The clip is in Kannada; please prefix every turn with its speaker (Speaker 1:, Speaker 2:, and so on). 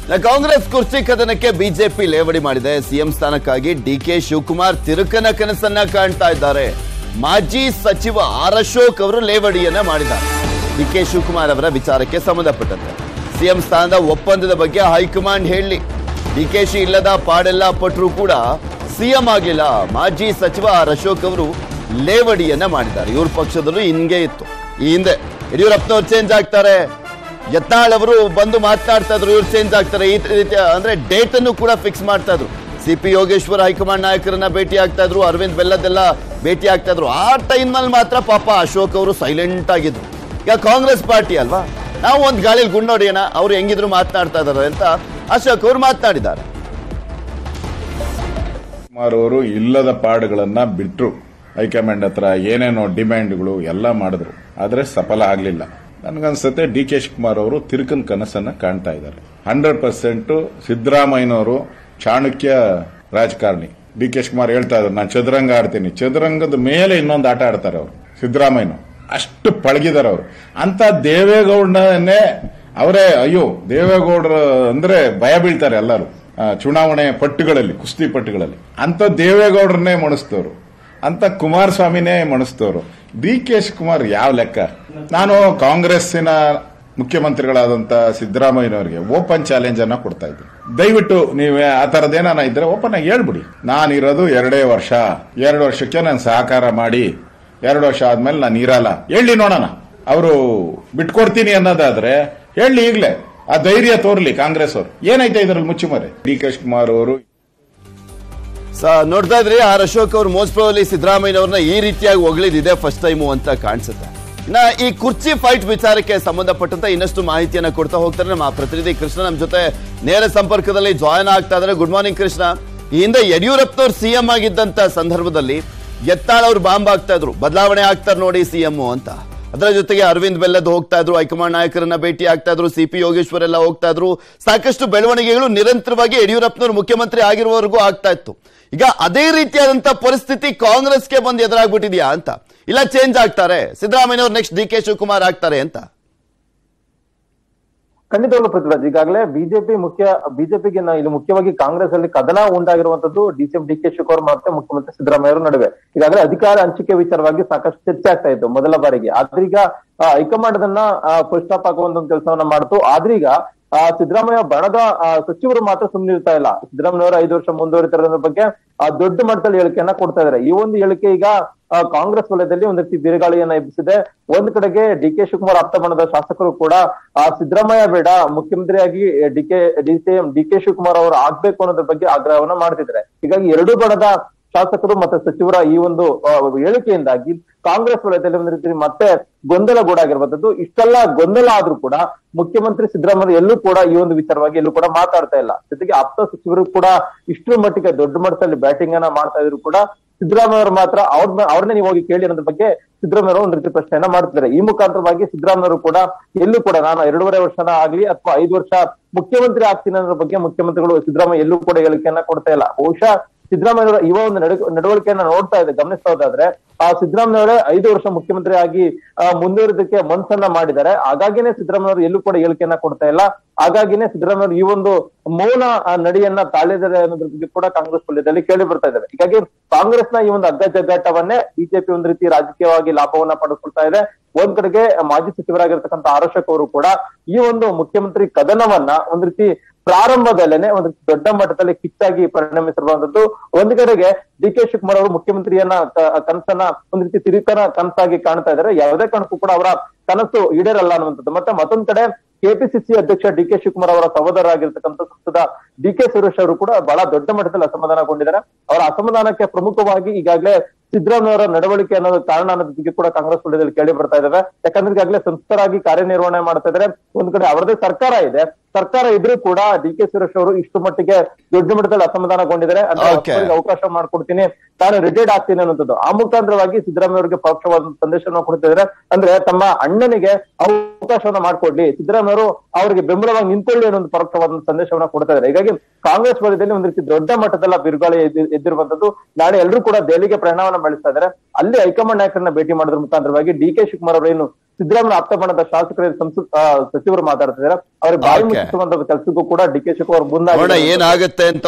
Speaker 1: ಕಾಂಗ್ರೆಸ್ ಕುರ್ಚಿ ಕದನಕ್ಕೆ ಬಿಜೆಪಿ ಲೇವಡಿ ಮಾಡಿದೆ. ಸಿಎಂ ಸ್ಥಾನಕ್ಕಾಗಿ ಡಿಕೆ ಶಿವಕುಮಾರ್ ತಿರುಕನ ಕನಸನ್ನ ಕಾಣ್ತಾ ಇದ್ದಾರೆ. ಮಾಜಿ ಸಚಿವ ಆರ್ ಅಶೋಕ್ ಅವರು ಲೇವಡಿಯನ್ನ ಮಾಡಿದ್ದಾರೆ. ಡಿಕೆ ಶಿವಕುಮಾರ್ ಅವರ ವಿಚಾರಕ್ಕೆ ಸಂಬಂಧಪಟ್ಟಂತೆ ಸಿಎಂ ಸ್ಥಾನದ ಒಪ್ಪಂದದ ಬಗ್ಗೆ ಹೈಕಮಾಂಡ್ ಹೇಳಿ. ಡಿಕೆಶಿ ಇಲ್ಲದ ಪಾಡೆಲ್ಲ ಪಟ್ಟರು ಕೂಡ ಸಿಎಂ ಆಗಲಿಲ್ಲ. ಮಾಜಿ ಸಚಿವ ಆರ್ ಅಶೋಕ್ ಅವರು ಲೇವಡಿಯನ್ನ ಮಾಡಿದ್ದಾರೆ. ಇವ್ರ ಪಕ್ಷದಲ್ಲೂ ಹಿಂಗೆ ಇತ್ತು. ಈ ಹಿಂದೆ ಯಡಿಯೂರಪ್ಪನವ್ರು ಚೇಂಜ್ ಆಗ್ತಾರೆ, ಯತ್ನಾಳ್ ಅವರು ಬಂದು ಮಾತನಾಡ್ತಾ ಇದ್ರು, ಇವ್ರು ಚೇಂಜ್ ಆಗ್ತಾರೆ. ಈ ರೀತಿಯ ಅಂದ್ರೆ ಡೇಟ್ ಅನ್ನು ಕೂಡ ಫಿಕ್ಸ್ ಮಾಡ್ತಾ ಇದ್ರು. ಸಿಪಿ ಯೋಗೇಶ್ವರ್ ಹೈಕಮಾಂಡ್ ನಾಯಕರನ್ನ ಭೇಟಿ ಆಗ್ತಾ ಇದ್ರು, ಅರವಿಂದ್ ಬೆಲ್ಲದೆಲ್ಲ ಭೇಟಿ ಆಗ್ತಾ ಇದ್ರು. ಆ ಟೈಮ್ನಲ್ಲಿ ಮಾತ್ರ ಪಾಪ ಅಶೋಕ್ ಅವರು ಸೈಲೆಂಟ್ ಆಗಿದ್ರು. ಈಗ ಕಾಂಗ್ರೆಸ್ ಪಾರ್ಟಿ ಅಲ್ವಾ, ನಾವು ಒಂದು ಗಾಳಿಲಿ ಗುಂಡೋಡಿಯೋಣ, ಅವ್ರು ಹೆಂಗಿದ್ರು ಮಾತನಾಡ್ತಾ ಇದಾರೆ ಅಂತ ಅಶೋಕ್ ಅವರು ಮಾತನಾಡಿದ್ದಾರೆ.
Speaker 2: ಕುಮಾರ್ ಅವರು ಇಲ್ಲದ ಪಾಡುಗಳನ್ನ ಬಿಟ್ರು. ಹೈಕಮಾಂಡ್ ಹತ್ರ ಏನೇನೋ ಡಿಮ್ಯಾಂಡ್ಗಳು ಎಲ್ಲ ಮಾಡಿದ್ರು, ಆದ್ರೆ ಸಫಲ ಆಗ್ಲಿಲ್ಲ. ನನ್ಗನ್ಸುತ್ತೆ ಡಿ ಕೆ ಶಿವಕುಮಾರ್ ಅವರು ತಿರುಕನ್ ಕನಸನ್ನ ಕಾಣ್ತಾ ಇದ್ದಾರೆ. 100% ಸಿದ್ದರಾಮಯ್ಯನವರು ಚಾಣಕ್ಯ ರಾಜಕಾರಣಿ. ಡಿ ಕೆ ಶಿವಕುಮಾರ್ ಹೇಳ್ತಾ ಇದ್ರು, ನಾನು ಚದುರಂಗ ಆಡ್ತೀನಿ. ಚದುರಂಗದ ಮೇಲೆ ಇನ್ನೊಂದು ಆಟ ಆಡ್ತಾರೆ ಅವರು. ಸಿದ್ದರಾಮಯ್ಯ ಅಷ್ಟು ಪಳಗಿದಾರೆ ಅವರು. ಅಂತ ದೇವೇಗೌಡನೇ ಅವರೇ, ಅಯ್ಯೋ ದೇವೇಗೌಡರು ಅಂದ್ರೆ ಭಯ ಬೀಳ್ತಾರೆ ಎಲ್ಲರೂ ಚುನಾವಣೆ ಪಟ್ಟುಗಳಲ್ಲಿ, ಕುಸ್ತಿ ಪಟ್ಟುಗಳಲ್ಲಿ. ಅಂತ ದೇವೇಗೌಡರನ್ನೇ ಮಣಿಸ್ತವ್ರು, ಅಂತ ಕುಮಾರಸ್ವಾಮಿನೇ ಮಣಿಸ್ತವ್ರು. ಡಿ ಕೆ ಶಿವಕುಮಾರ್ ಯಾವ ಲೆಕ್ಕ? ನಾನು ಕಾಂಗ್ರೆಸ್ಸಿನ ಮುಖ್ಯಮಂತ್ರಿಗಳಾದಂತ ಸಿದ್ದರಾಮಯ್ಯನವರಿಗೆ ಓಪನ್ ಚಾಲೆಂಜ್ ಅನ್ನ ಕೊಡ್ತಾ ಇದ್ದೀನಿ. ದಯವಿಟ್ಟು ನೀವೇ ಆ ತರದೇನ ಇದ್ರೆ ಓಪನ್ ಆಗಿ ಹೇಳ್ಬಿಡಿ, ನಾನಿರೋದು 2 ವರ್ಷ, 2 ವರ್ಷಕ್ಕೆ ನಾನು ಸಹಕಾರ ಮಾಡಿ 2 ವರ್ಷ ಆದ್ಮೇಲೆ ನಾನು ಇರಲ್ಲ ಹೇಳಿ ನೋಡೋಣ. ಅವರು ಬಿಟ್ಕೊಡ್ತೀನಿ ಅನ್ನೋದಾದ್ರೆ ಹೇಳಿ ಈಗಲೇ. ಆ ಧೈರ್ಯ ತೋರ್ಲಿ ಕಾಂಗ್ರೆಸ್ ಅವರು. ಏನೈತೆ ಇದರಲ್ಲಿ ಮುಚ್ಚುಮರೆ? ಡಿ ಕೆ ಶಿವಕುಮಾರ್ ಅವರು
Speaker 1: ನೋಡ್ತಾ ಇದ್ರಿ, ಆರ್ ಅಶೋಕ್ ಅವರು ಮೋಸ್ಟ್ ಪ್ರಾಬಬ್ಲಿ ಸಿದ್ದರಾಮಯ್ಯನವ್ರನ್ನ ಈ ರೀತಿಯಾಗಿ ಹೊಗಳಿದಿದೆ ಫಸ್ಟ್ ಟೈಮು ಅಂತ ಕಾಣಿಸುತ್ತೆ. ಇನ್ನ ಈ ಕುರ್ಚಿ ಫೈಟ್ ವಿಚಾರಕ್ಕೆ ಸಂಬಂಧಪಟ್ಟಂತೆ ಇನ್ನಷ್ಟು ಮಾಹಿತಿಯನ್ನ ಕೊಡ್ತಾ ಹೋಗ್ತಾರೆ ನಮ್ಮ ಪ್ರತಿನಿಧಿ ಕೃಷ್ಣ ನಮ್ಮ ಜೊತೆ ನೇರ ಸಂಪರ್ಕದಲ್ಲಿ ಜಾಯ್ನ್ ಆಗ್ತಾ ಇದ್ದಾರೆ. Good morning Krishna. ಈ ಹಿಂದೆ ಯಡಿಯೂರಪ್ಪನವ್ರು ಸಿಎಂ ಆಗಿದ್ದಂತ ಸಂದರ್ಭದಲ್ಲಿ ಯತ್ನಾಳ್ ಅವರು ಬಾಂಬ್ ಆಗ್ತಾ ಇದ್ರು, ಬದಲಾವಣೆ ಆಗ್ತಾರೆ ನೋಡಿ ಸಿಎಂ ಅಂತ. ಅದರ ಜೊತೆಗೆ ಅರವಿಂದ್ ಬೆಲ್ಲದ್ ಹೋಗ್ತಾ ಇದ್ರು, ಹೈಕಮಾಂಡ್ ನಾಯಕರನ್ನ ಭೇಟಿ ಆಗ್ತಾ ಇದ್ರು, ಸಿಪಿ ಯೋಗೇಶ್ವರ್ ಎಲ್ಲ ಹೋಗ್ತಾ ಇದ್ರು. ಸಾಕಷ್ಟು ಬೆಳವಣಿಗೆಗಳು ನಿರಂತರವಾಗಿ ಯಡಿಯೂರಪ್ಪನವರು ಮುಖ್ಯಮಂತ್ರಿ ಆಗಿರುವವರೆಗೂ ಆಗ್ತಾ ಇತ್ತು. ಈಗ ಅದೇ ರೀತಿಯಾದಂತ ಪರಿಸ್ಥಿತಿ ಕಾಂಗ್ರೆಸ್ಗೆ ಬಂದು ಎದುರಾಗ್ಬಿಟ್ಟಿದ್ಯಾ ಅಂತ? ಇಲ್ಲ ಚೇಂಜ್ ಆಗ್ತಾರೆ, ಸಿದ್ದರಾಮಯ್ಯನವರು ನೆಕ್ಸ್ಟ್ ಡಿ ಕೆ ಶಿವಕುಮಾರ್ ಆಗ್ತಾರೆ ಅಂತ?
Speaker 3: ಖಂಡಿತವಾಗ್ಲೂ ಪೃಥ್ವಿರಾಜ್, ಈಗಾಗಲೇ ಬಿಜೆಪಿಗೆ ಇಲ್ಲಿ ಮುಖ್ಯವಾಗಿ ಕಾಂಗ್ರೆಸ್ ಅಲ್ಲಿ ಕದನ ಉಂಟಾಗಿರುವಂತದ್ದು ಸಿಎಂ ಡಿ ಕೆ ಶಿವಕುಮಾರ್ ಮತ್ತೆ ಮುಖ್ಯಮಂತ್ರಿ ಸಿದ್ದರಾಮಯ್ಯ ಅವರ ನಡುವೆ. ಈಗಾಗಲೇ ಅಧಿಕಾರ ಹಂಚಿಕೆ ವಿಚಾರವಾಗಿ ಸಾಕಷ್ಟು ಚರ್ಚೆ ಆಗ್ತಾ ಇತ್ತು ಮೊದಲ ಬಾರಿಗೆ. ಆದ್ರೀಗ ಹೈಕಮಾಂಡ್ ಅದನ್ನ ಫುಲ್ ಸ್ಟಾಪ್ ಹಾಕುವಂತ ಒಂದು ಕೆಲಸವನ್ನ ಮಾಡ್ತು. ಆದ್ರೀಗ ಸಿದ್ದರಾಮಯ್ಯ ಬಣದ ಸಚಿವರು ಮಾತ್ರ ಸುಮ್ಮನಿರ್ತಾ ಇಲ್ಲ. ಸಿದ್ದರಾಮಯ್ಯವರು 5 ವರ್ಷ ಮುಂದುವರಿತಿರೋದ್ರ ಬಗ್ಗೆ ದೊಡ್ಡ ಮಟ್ಟದಲ್ಲಿ ಹೇಳಿಕೆಯನ್ನ ಕೊಡ್ತಾ ಇದ್ದಾರೆ. ಈ ಒಂದು ಹೇಳಿಕೆ ಈಗ ಕಾಂಗ್ರೆಸ್ ವಲಯದಲ್ಲಿ ಒಂದು ರೀತಿ ಬಿರುಗಾಳಿಯನ್ನ ಎಬ್ಬಿಸಿದೆ. ಒಂದ್ ಕಡೆಗೆ ಡಿ ಕೆ ಶಿವಕುಮಾರ್ ಆಪ್ತ ಬಣದ ಶಾಸಕರು ಕೂಡ ಸಿದ್ದರಾಮಯ್ಯ ಬೇಡ, ಮುಖ್ಯಮಂತ್ರಿಯಾಗಿ ಡಿ ಕೆ ಶಿವಕುಮಾರ್ ಅವರು ಆಗ್ಬೇಕು ಅನ್ನೋದ್ರ ಬಗ್ಗೆ ಆಗ್ರಹವನ್ನ ಮಾಡ್ತಿದ್ದಾರೆ. ಹೀಗಾಗಿ ಎರಡೂ ಬಣದ ಶಾಸಕರು ಮತ್ತೆ ಸಚಿವರ ಈ ಒಂದು ಹೇಳಿಕೆಯಿಂದಾಗಿ ಕಾಂಗ್ರೆಸ್ ವಲಯದಲ್ಲಿ ಒಂದು ರೀತಿ ಮತ್ತೆ ಗೊಂದಲಗೂಡಾಗಿರುವಂತದ್ದು. ಇಷ್ಟೆಲ್ಲ ಗೊಂದಲ ಆದ್ರೂ ಕೂಡ ಮುಖ್ಯಮಂತ್ರಿ ಸಿದ್ದರಾಮಯ್ಯ ಎಲ್ಲೂ ಕೂಡ ಈ ಒಂದು ವಿಚಾರವಾಗಿ ಎಲ್ಲೂ ಕೂಡ ಮಾತಾಡ್ತಾ ಇಲ್ಲ. ಜೊತೆಗೆ ಆಪ್ತ ಸಚಿವರು ಕೂಡ ಇಷ್ಟರ ಮಟ್ಟಿಗೆ ದೊಡ್ಡ ಮಟ್ಟದಲ್ಲಿ ಬ್ಯಾಟಿಂಗ್ ಅನ್ನ ಮಾಡ್ತಾ ಇದ್ರು ಕೂಡ ಸಿದ್ದರಾಮಯ್ಯ ಅವರು ಮಾತ್ರ ಅವ್ರನ್ನೇ ನೀವು ಹೋಗಿ ಕೇಳಿ ಅನ್ನೋದ್ರ ಬಗ್ಗೆ ಸಿದ್ದರಾಮಯ್ಯ ಒಂದು ರೀತಿ ಪ್ರಶ್ನೆಯನ್ನ ಮಾಡ್ತಿದ್ದಾರೆ. ಈ ಮುಖಾಂತರವಾಗಿ ಸಿದ್ದರಾಮಯ್ಯವರು ಕೂಡ ಎಲ್ಲೂ ಕೂಡ ನಾನು 2.5 ವರ್ಷನ ಆಗ್ಲಿ ಅಥವಾ 5 ವರ್ಷ ಮುಖ್ಯಮಂತ್ರಿ ಆಗ್ತೀನಿ ಅನ್ನೋದ್ರ ಬಗ್ಗೆ ಮುಖ್ಯಮಂತ್ರಿಗಳು ಸಿದ್ದರಾಮಯ್ಯ ಎಲ್ಲೂ ಕೂಡ ಹೇಳಿಕೆಯನ್ನ ಕೊಡ್ತಾ ಇಲ್ಲ. ಬಹುಶಃ ಸಿದ್ದರಾಮಯ್ಯ ಇವ ಒಂದು ನಡವಳಿಕೆಯನ್ನ ನೋಡ್ತಾ ಇದೆ, ಗಮನಿಸ್ತಾ ಹೋದಾದ್ರೆ ಸಿದ್ದರಾಮಯ್ಯ 5 ವರ್ಷ ಮುಖ್ಯಮಂತ್ರಿ ಆಗಿ ಮುಂದುವರಿದಕ್ಕೆ ಮನಸ್ಸನ್ನ ಮಾಡಿದ್ದಾರೆ. ಹಾಗಾಗಿನೇ ಸಿದ್ದರಾಮಯ್ಯ ಎಲ್ಲೂ ಕೂಡ ಹೇಳಿಕೆಯನ್ನ ಕೊಡ್ತಾ ಇಲ್ಲ. ಹಾಗಾಗಿನೇ ಸಿದ್ದರಾಮಯ್ಯ ಈ ಒಂದು ಮೌನ ನಡೆಯನ್ನ ತಾಳಿದ್ದಾರೆ ಅನ್ನೋದ್ರ ಬಗ್ಗೆ ಕೂಡ ಕಾಂಗ್ರೆಸ್ ವಲಯದಲ್ಲಿ ಕೇಳಿ ಬರ್ತಾ ಇದ್ದಾರೆ. ಹೀಗಾಗಿ ಕಾಂಗ್ರೆಸ್ನ ಈ ಒಂದು ಅಗ್ಗ ಜಗ್ಗಾಟವನ್ನೇ ಬಿಜೆಪಿ ಒಂದು ರೀತಿ ರಾಜಕೀಯವಾಗಿ ಲಾಭವನ್ನ ಪಡೆದುಕೊಳ್ತಾ ಇದೆ. ಒಂದ್ ಕಡೆಗೆ ಮಾಜಿ ಸಚಿವರಾಗಿರ್ತಕ್ಕಂಥ ಆರ್ ಅಶೋಕ್ ಅವರು ಕೂಡ ಈ ಒಂದು ಮುಖ್ಯಮಂತ್ರಿ ಕದನವನ್ನ ಒಂದ್ ರೀತಿ ಪ್ರಾರಂಭದಲ್ಲೇನೆ ಒಂದು ದೊಡ್ಡ ಮಟ್ಟದಲ್ಲಿ ಕಿಚ್ಚಾಗಿ ಪರಿಣಮಿಸಿರುವಂತದ್ದು. ಒಂದ್ ಕಡೆಗೆ ಡಿ ಕೆ ಶಿವಕುಮಾರ್ ಅವರು ಮುಖ್ಯಮಂತ್ರಿಯನ್ನ ಕನಸನ್ನ ಒಂದ್ ರೀತಿ ತಿರುಕನ ಕನಸಾಗಿ ಕಾಣ್ತಾ ಇದ್ದಾರೆ. ಯಾವುದೇ ಕಾರಣಕ್ಕೂ ಕೂಡ ಅವರ ಕನಸು ಈಡೇರಲ್ಲ ಅನ್ನುವಂಥದ್ದು. ಮತ್ತೆ ಮತ್ತೊಂದ್ ಕಡೆ ಕೆಪಿಸಿಸಿ ಅಧ್ಯಕ್ಷ ಡಿ ಕೆ ಶಿವಕುಮಾರ್ ಅವರ ಸಹೋದರರಾಗಿರ್ತಕ್ಕಂಥ ಸಂಸದ ಡಿ ಕೆ ಸುರೇಶ್ ಅವರು ಕೂಡ ಬಹಳ ದೊಡ್ಡ ಮಟ್ಟದಲ್ಲಿ ಅಸಮಾಧಾನಗೊಂಡಿದ್ದಾರೆ. ಅವರ ಅಸಮಾಧಾನಕ್ಕೆ ಪ್ರಮುಖವಾಗಿ ಈಗಾಗಲೇ ಸಿದ್ದರಾಮಯ್ಯ ಅವರ ನಡವಳಿಕೆ ಅನ್ನೋದು ಕಾರಣ ಅನ್ನೋದ್ರ ಬಗ್ಗೆ ಕೂಡ ಕಾಂಗ್ರೆಸ್ ವಲಯದಲ್ಲಿ ಕೇಳಿ ಬರ್ತಾ ಇದಾವೆ. ಯಾಕಂದ್ರೆ ಈಗಾಗಲೇ ಸಂಸದರಾಗಿ ಕಾರ್ಯನಿರ್ವಹಣೆ ಮಾಡ್ತಾ ಇದ್ದಾರೆ. ಒಂದ್ ಕಡೆ ಅವರದೇ ಸರ್ಕಾರ ಇದೆ, ಸರ್ಕಾರ ಇದ್ರೂ ಕೂಡ ಡಿ ಕೆ ಸುರೇಶ್ ಅವರು ಇಷ್ಟು ಮಟ್ಟಿಗೆ ದೊಡ್ಡ ಮಟ್ಟದಲ್ಲಿ ಅಸಮಾಧಾನಗೊಂಡಿದ್ದಾರೆ. ಅವಕಾಶ ಮಾಡ್ಕೊಡ್ತೀನಿ, ತಾನು ರಿಟೈರ್ಡ್ ಆಗ್ತೀನಿ ಅನ್ನೋದು. ಆ ಮುಖಾಂತರವಾಗಿ ಸಿದ್ದರಾಮಯ್ಯ ಅವರಿಗೆ ಪರೋಕ್ಷವಾದ ಸಂದೇಶವನ್ನು ಕೊಡ್ತಿದ್ದಾರೆ. ಅಂದ್ರೆ ತಮ್ಮ ಅಣ್ಣನಿಗೆ ಅವಕಾಶವನ್ನ ಮಾಡ್ಕೊಡ್ಲಿ, ಸಿದ್ದರಾಮಯ್ಯ ಅವರಿಗೆ ಬೆಂಬಲವಾಗಿ ನಿಂತ್ಕೊಳ್ಳಿ ಅನ್ನೋ ಒಂದು ಪರೋಕ್ಷವಾದ ಸಂದೇಶವನ್ನ ಕೊಡ್ತಾ ಇದ್ದಾರೆ. ಹೀಗಾಗಿ ಕಾಂಗ್ರೆಸ್ ವಲಯದಲ್ಲಿ ಒಂದು ರೀತಿ ದೊಡ್ಡ ಮಟ್ಟದಲ್ಲ ಬಿರುಗಾಳಿ ಎದ್ದಿರುವಂತದ್ದು. ನಾಳೆ ಎಲ್ಲರೂ ಕೂಡ ದೆಹಲಿಗೆ ಪ್ರಯಾಣವನ್ನ ಬೆಳೆಸ್ತಾ ಇದ್ದಾರೆ. ಅಲ್ಲಿ ಹೈಕಮಾಂಡ್ ನಾಯಕರನ್ನ ಭೇಟಿ ಮಾಡೋದ್ರ ಮುಖಾಂತರವಾಗಿ ಡಿ ಕೆ ಶಿವಕುಮಾರ್ ಅವರು ಏನು ಸಿದ್ದರಾಮಯ್ಯ ಆಪ್ತ ಬಣದ ಶಾಸಕರ ಸಚಿವರು ಮಾತಾಡ್ತಿದ್ದಾರೆ. ಅವ್ರಿಗೆ ಬಾಯಿ ಮುಚ್ಚಿಸುವಂತ ಕೆಲಸಕ್ಕೂ ಕೂಡ ಡಿ ಕೆ ಶಿವಕುಮಾರ್
Speaker 1: ನೋಡೋಣ ಏನಾಗುತ್ತೆ ಅಂತ